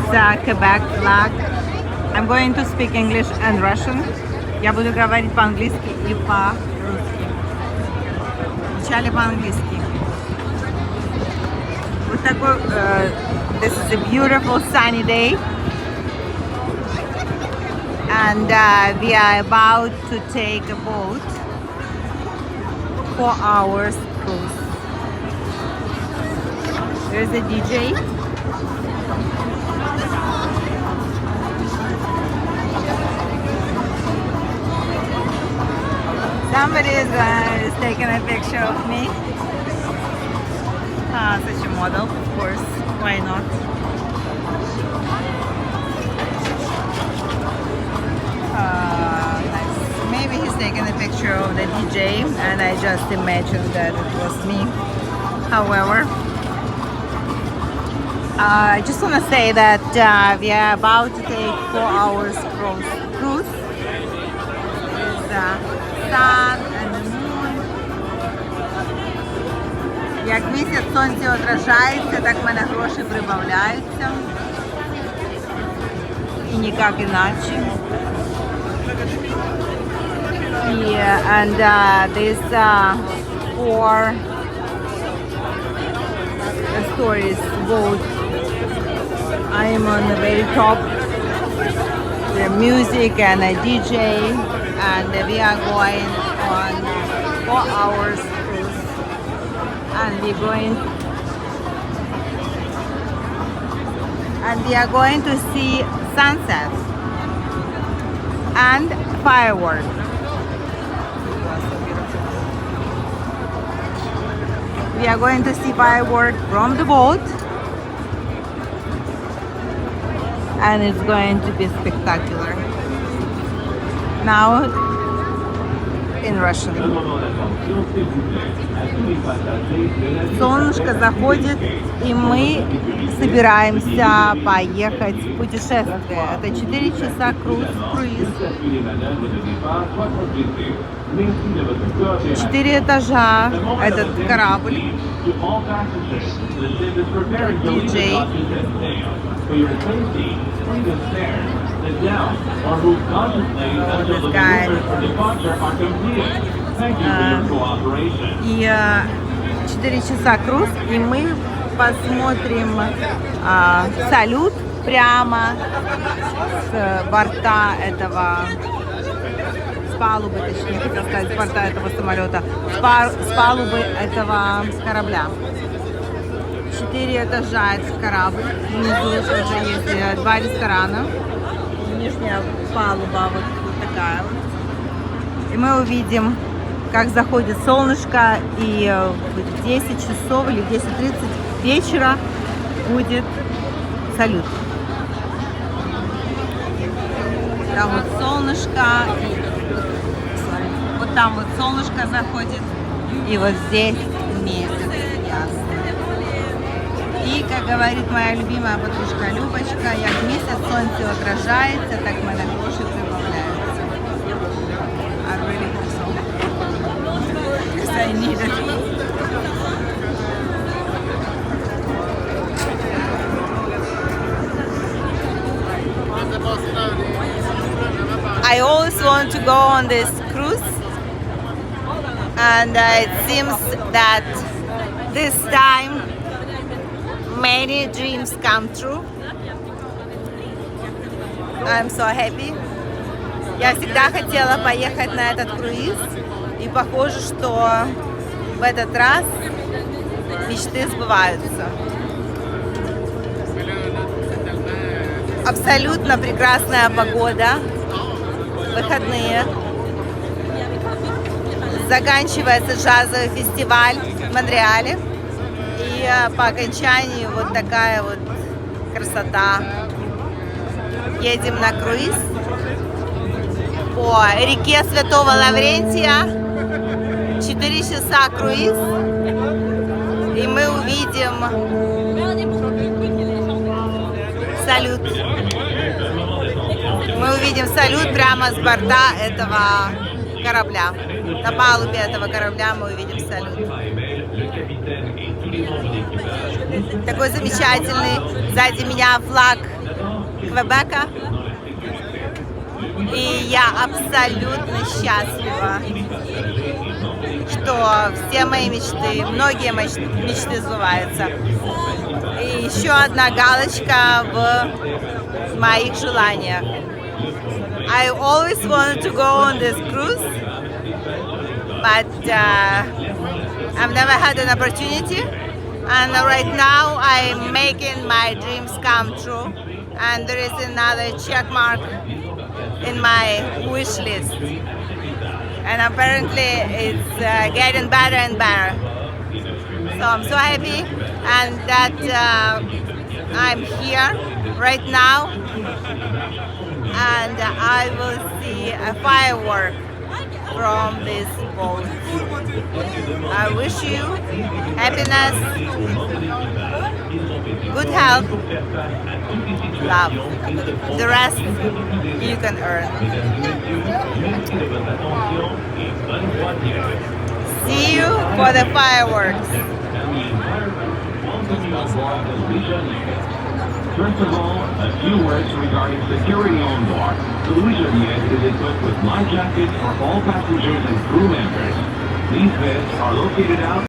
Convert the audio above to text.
Quebec flag. I'm going to speak English and Russian. Я буду говорить по-английски и по-русски. Вначале по-английски. Вот такой, this is a beautiful sunny day. And we are about to take a boat. 4 hours cruise. There's a DJ. Somebody is taking a picture of me. Such a model, of course. Why not? Nice. Maybe he's taking a picture of the DJ, and I just imagined that it was me. However, I just want to say that we are about to take 4 hours cruise. There's sun and the moon. Як місяць сонце отражається, так в мене гроші прибавляються. І ніяк іначе. And these 4 stories boat. I am on the very top. The music and a DJ, and we are going on 4 hours cruise, and we are going to see sunset and fireworks. We are going to see fireworks from the boat, and it's going to be spectacular. Now in Russian. Солнышко заходит, и мы собираемся поехать в путешествие. Это 4 часа круиз. 4 этажа этот корабль. Диджей. This guy. И 4 часа круиз, и мы посмотрим салют прямо с борта этого, с палубы, точнее, хотел сказать, с борта этого самолета, с палубы этого корабля. 4 этажа этот корабль, внизу уже есть 2 ресторана, нижняя палуба вот такая вот. И мы увидим, как заходит солнышко, и в 10 часов или в 10:30 вечера будет салют. Там вот солнышко, вот там вот солнышко заходит, и вот здесь месяц ясный. И, как говорит моя любимая подружка Любочка, як месяц сонце отражается, так мене гроші прибавляються. I really hope so. Because I need it. I always want to go on this cruise, and it seems that this time many dreams come true. I'm so happy. Я всегда хотела поехать на этот круиз, и похоже, что в этот раз мечты сбываются. Абсолютно прекрасная погода, выходные. Заканчивается джазовый фестиваль в Монреале. И по окончании вот такая вот красота. Едем на круиз по реке Святого Лаврентия. 4 часа круиз. И мы увидим салют. Мы увидим салют прямо с борта этого корабля. На палубе этого корабля мы увидим салют. Такой замечательный. Сзади меня флаг Квебека. И я абсолютно счастлива, что все мои мечты, многие мечты сбываются. И еще одна галочка в моих желаниях. I always wanted to go on this cruise, but I've never had an opportunity. And right now I'm making my dreams come true. And there is another check mark in my wish list. And apparently it's getting better and better. So I'm so happy and that I'm here right now and I will see a firework from this boat. I wish you happiness, good health, love. The rest you can earn. See you for the fireworks. First of all, a few words regarding security on board. The Leisure Jet is equipped with life jackets for all passengers and crew members. These vests are located out